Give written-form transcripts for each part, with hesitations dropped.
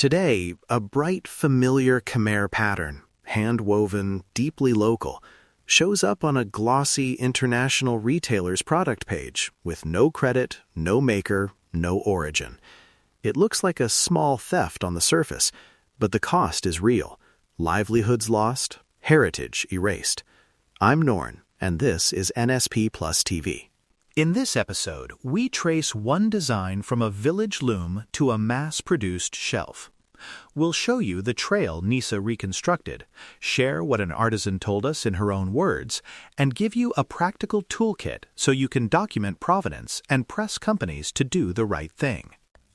Today, a bright, familiar Khmer pattern, hand-woven, deeply local, shows up on a glossy international retailer's product page with no credit, no maker, no origin. It looks like a small theft on the surface, but the cost is real. Livelihoods lost, heritage erased. I'm Norn, and this is NSP Plus TV. In this episode, we trace one design from a village loom to a mass-produced shelf. We'll show you the trail Nisa reconstructed, share what an artisan told us in her own words, and give you a practical toolkit so you can document provenance and press companies to do the right thing.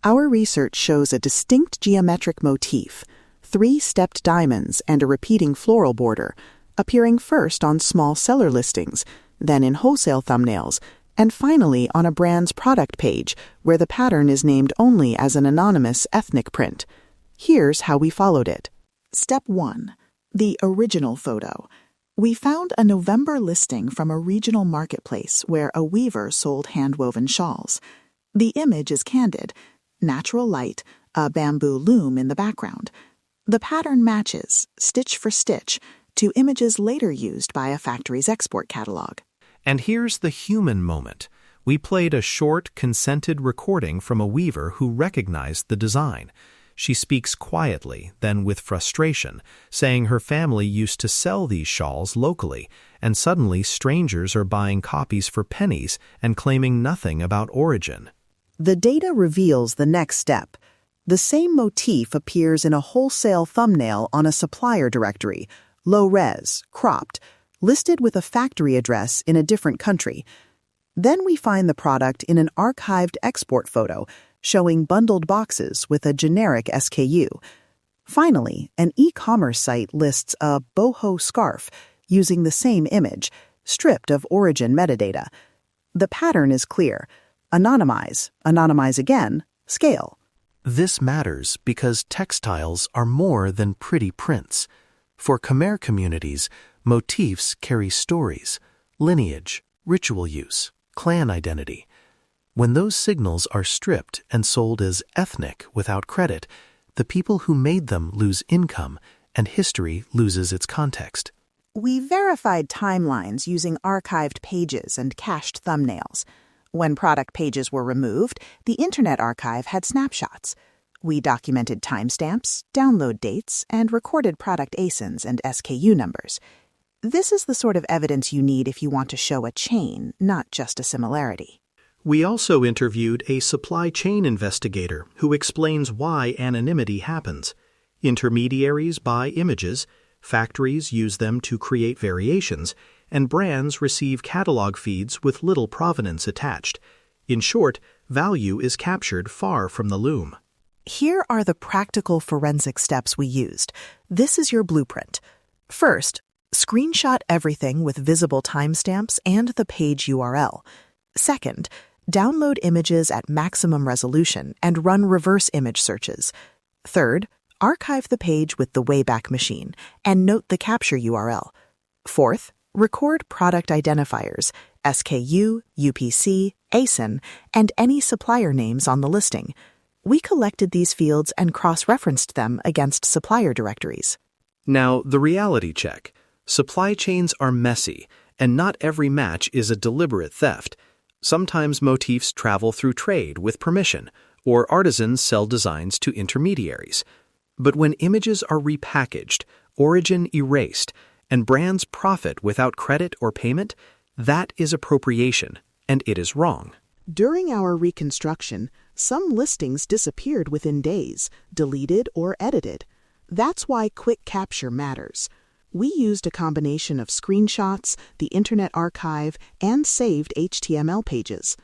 Our research shows a distinct geometric motif, 3 stepped diamonds and a repeating floral border, appearing first on small seller listings, then in wholesale thumbnails, and finally on a brand's product page where the pattern is named only as an anonymous ethnic print. Here's how we followed it. Step 1. The original photo. We found a November listing from a regional marketplace where a weaver sold hand-woven shawls. The image is candid, natural light, a bamboo loom in the background. The pattern matches, stitch for stitch, to images later used by a factory's export catalog. And here's the human moment. We played a short, consented recording from a weaver who recognized the design. She speaks quietly, then with frustration, saying her family used to sell these shawls locally, and suddenly strangers are buying copies for pennies and claiming nothing about origin. The data reveals the next step. The same motif appears in a wholesale thumbnail on a supplier directory, low-res, cropped, listed with a factory address in a different country. Then we find the product in an archived export photo, showing bundled boxes with a generic SKU. Finally, an e-commerce site lists a boho scarf using the same image, stripped of origin metadata. The pattern is clear. Anonymize, anonymize again, scale. This matters because textiles are more than pretty prints. For Khmer communities, motifs carry stories, lineage, ritual use, clan identity. When those signals are stripped and sold as ethnic without credit, the people who made them lose income and history loses its context. We verified timelines using archived pages and cached thumbnails. When product pages were removed, the Internet Archive had snapshots. We documented timestamps, download dates, and recorded product ASINs and SKU numbers. This is the sort of evidence you need if you want to show a chain, not just a similarity. We also interviewed a supply chain investigator who explains why anonymity happens. Intermediaries buy images, factories use them to create variations, and brands receive catalog feeds with little provenance attached. In short, value is captured far from the loom. Here are the practical forensic steps we used. This is your blueprint. First, screenshot everything with visible timestamps and the page URL. Second, download images at maximum resolution and run reverse image searches. Third, archive the page with the Wayback Machine and note the capture URL. Fourth, record product identifiers, SKU, UPC, ASIN, and any supplier names on the listing. We collected these fields and cross-referenced them against supplier directories. Now, the reality check. Supply chains are messy, and not every match is a deliberate theft. Sometimes motifs travel through trade with permission, or artisans sell designs to intermediaries. But when images are repackaged, origin erased, and brands profit without credit or payment, that is appropriation, and it is wrong. During our reconstruction, some listings disappeared within days, deleted or edited. That's why quick capture matters. We used a combination of screenshots, the Internet Archive, and saved HTML pages.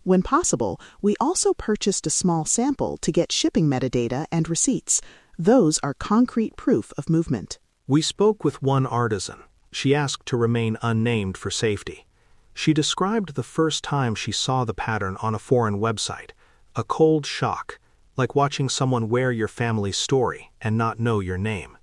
When possible, we also purchased a small sample to get shipping metadata and receipts. Those are concrete proof of movement. We spoke with one artisan. She asked to remain unnamed for safety. She described the first time she saw the pattern on a foreign website, a cold shock, like watching someone wear your family's story and not know your name.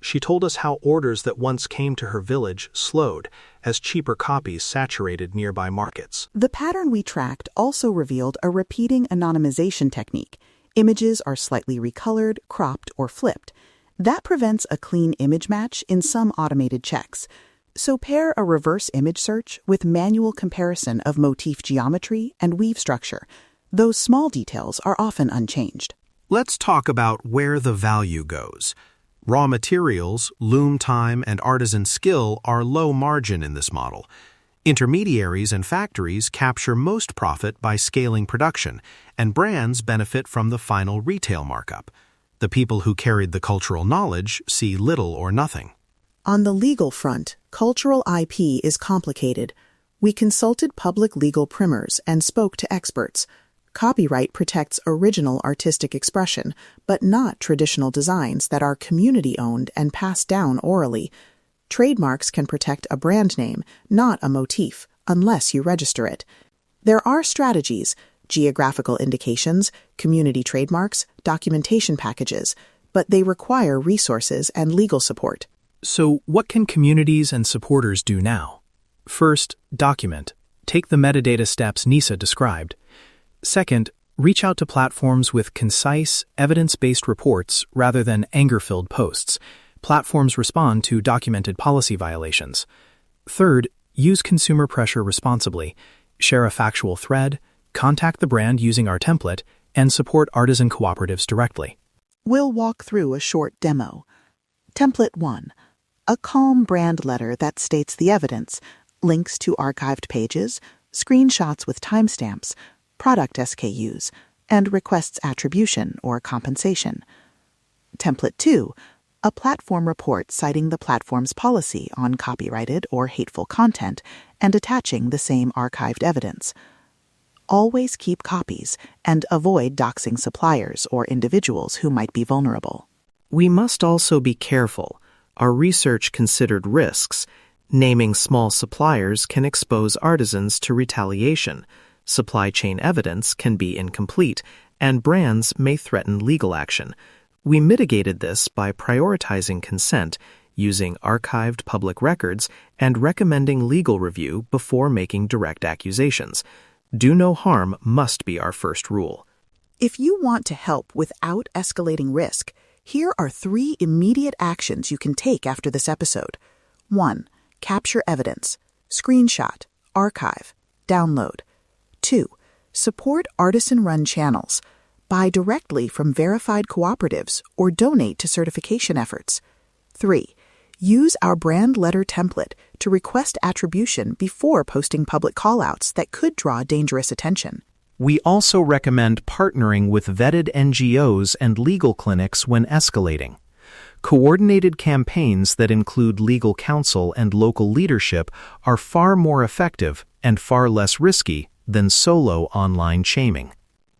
She told us how orders that once came to her village slowed as cheaper copies saturated nearby markets. The pattern we tracked also revealed a repeating anonymization technique. Images are slightly recolored, cropped, or flipped. That prevents a clean image match in some automated checks. So pair a reverse image search with manual comparison of motif geometry and weave structure. Those small details are often unchanged. Let's talk about where the value goes. Raw materials, loom time, and artisan skill are low margin in this model. Intermediaries and factories capture most profit by scaling production, and brands benefit from the final retail markup. The people who carried the cultural knowledge see little or nothing. On the legal front, cultural IP is complicated. We consulted public legal primers and spoke to experts. Copyright protects original artistic expression, but not traditional designs that are community-owned and passed down orally. Trademarks can protect a brand name, not a motif, unless you register it. There are strategies, geographical indications, community trademarks, documentation packages, but they require resources and legal support. So, what can communities and supporters do now? First, document. Take the metadata steps Nisa described. Second, reach out to platforms with concise, evidence-based reports rather than anger-filled posts. Platforms respond to documented policy violations. Third, use consumer pressure responsibly. Share a factual thread, contact the brand using our template, and support artisan cooperatives directly. We'll walk through a short demo. Template 1. A calm brand letter that states the evidence, links to archived pages, screenshots with timestamps, product SKUs, and requests attribution or compensation. Template 2. A platform report citing the platform's policy on copyrighted or hateful content and attaching the same archived evidence. Always keep copies and avoid doxing suppliers or individuals who might be vulnerable. We must also be careful. Our research considered risks. Naming small suppliers can expose artisans to retaliation. Supply chain evidence can be incomplete, and brands may threaten legal action. We mitigated this by prioritizing consent, using archived public records, and recommending legal review before making direct accusations. Do no harm must be our first rule. If you want to help without escalating risk, here are 3 immediate actions you can take after this episode. 1. Capture evidence. Screenshot, archive, download. 2. Support artisan-run channels. Buy directly from verified cooperatives or donate to certification efforts. 3. Use our brand letter template to request attribution before posting public callouts that could draw dangerous attention. We also recommend partnering with vetted NGOs and legal clinics when escalating. Coordinated campaigns that include legal counsel and local leadership are far more effective and far less risky than solo online shaming.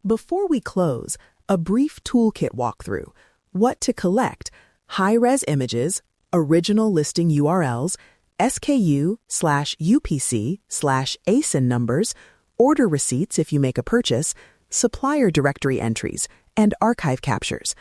Before we close, a brief toolkit walkthrough. What to collect: high-res images, original listing URLs, SKU/UPC/ASIN numbers, order receipts if you make a purchase, supplier directory entries, and archive captures.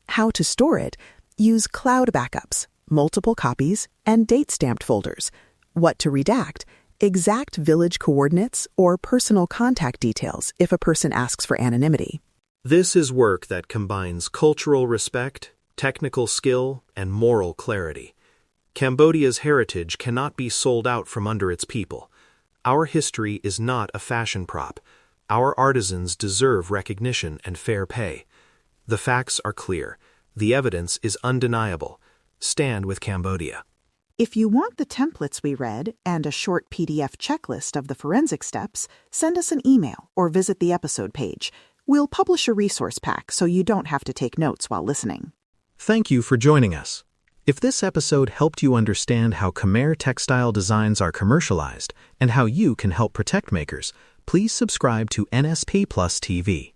How to store it: use cloud backups, multiple copies, and date-stamped folders. What to redact: exact village coordinates or personal contact details if a person asks for anonymity. This is work that combines cultural respect, technical skill, and moral clarity. Cambodia's heritage cannot be sold out from under its people. Our history is not a fashion prop. Our artisans deserve recognition and fair pay. The facts are clear. The evidence is undeniable. Stand with Cambodia. If you want the templates we read and a short PDF checklist of the forensic steps, send us an email or visit the episode page. We'll publish a resource pack so you don't have to take notes while listening. Thank you for joining us. If this episode helped you understand how Khmer textile designs are commercialized and how you can help protect makers, please subscribe to NSP Plus TV.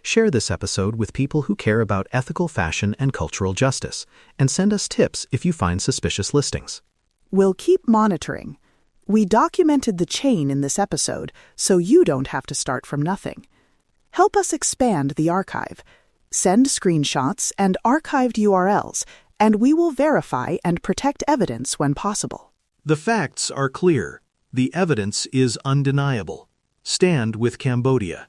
Share this episode with people who care about ethical fashion and cultural justice, and send us tips if you find suspicious listings. We'll keep monitoring. We documented the chain in this episode, so you don't have to start from nothing. Help us expand the archive. Send screenshots and archived URLs, and we will verify and protect evidence when possible. The facts are clear. The evidence is undeniable. Stand with Cambodia.